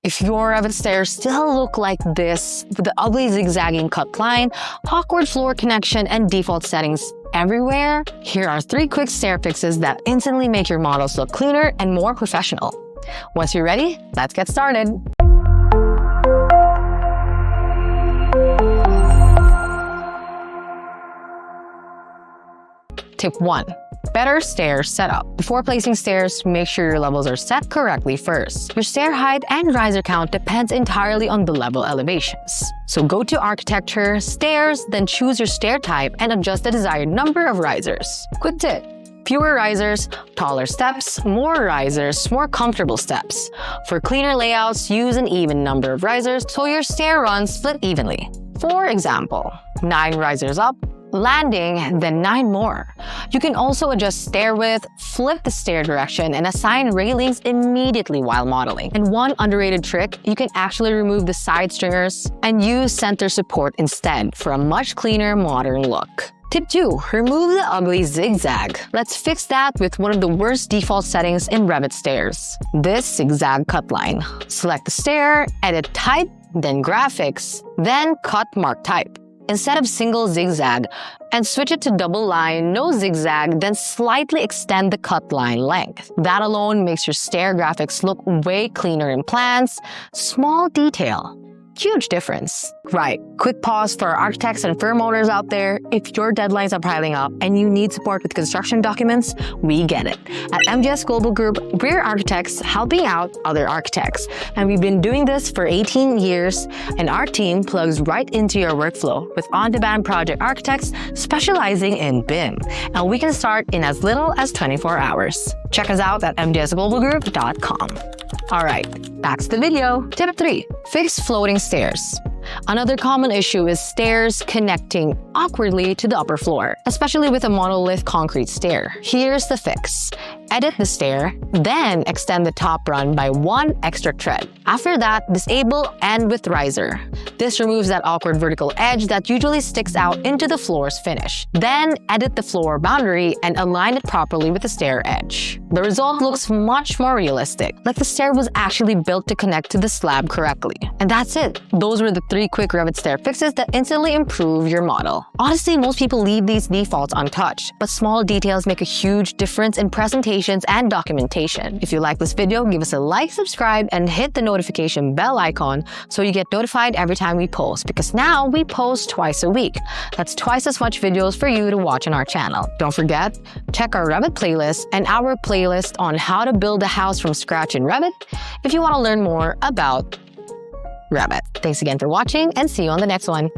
If your Revit stairs still look like this, with the ugly zigzagging cut line, awkward floor connection, and default settings everywhere, here are 3 quick stair fixes that instantly make your models look cleaner and more professional. Once you're ready, let's get started. Tip 1. Better stair setup. Before placing stairs, make sure your levels are set correctly first. Your stair height and riser count depends entirely on the level elevations. So go to Architecture, Stairs, then choose your stair type and adjust the desired number of risers. Quick tip. Fewer risers, taller steps, more risers, more comfortable steps. For cleaner layouts, use an even number of risers so your stair runs split evenly. For example, 9 risers up, landing, then 9 more. You can also adjust stair width, flip the stair direction, and assign railings immediately while modeling. And one underrated trick, you can actually remove the side stringers and use center support instead for a much cleaner, modern look. Tip 2. Remove the ugly zigzag. Let's fix that with one of the worst default settings in Revit stairs, this zigzag cut line. Select the stair, edit type, then graphics, then cut mark type. Instead of single zigzag, and switch it to double line, no zigzag, then slightly extend the cut line length. That alone makes your stair graphics look way cleaner in plans. Small detail. Huge difference. Right, quick pause for our architects and firm owners out there. If your deadlines are piling up and you need support with construction documents, we get it. At MGS Global Group, we're architects helping out other architects. And we've been doing this for 18 years, and our team plugs right into your workflow with on-demand project architects specializing in BIM. And we can start in as little as 24 hours. Check us out at mgsglobalgroup.com. Alright, back to the video. Tip 3. Fix floating stairs. Another common issue is stairs connecting awkwardly to the upper floor, especially with a monolith concrete stair. Here's the fix. Edit the stair, then extend the top run by 1 extra tread. After that, disable end with riser. This removes that awkward vertical edge that usually sticks out into the floor's finish. Then edit the floor boundary and align it properly with the stair edge. The result looks much more realistic, like the stair was actually built to connect to the slab correctly. And that's it. Those were the 3 quick Revit stair fixes that instantly improve your model. Honestly, most people leave these defaults untouched, but small details make a huge difference in presentations and documentation. If you like this video, give us a like, subscribe, and hit the notification bell icon so you get notified every time we post, because now we post twice a week. That's twice as much videos for you to watch on our channel. Don't forget, check our Revit playlist and our playlist on how to build a house from scratch in Revit if you want to learn more about Revit. Thanks again for watching, and see you on the next one.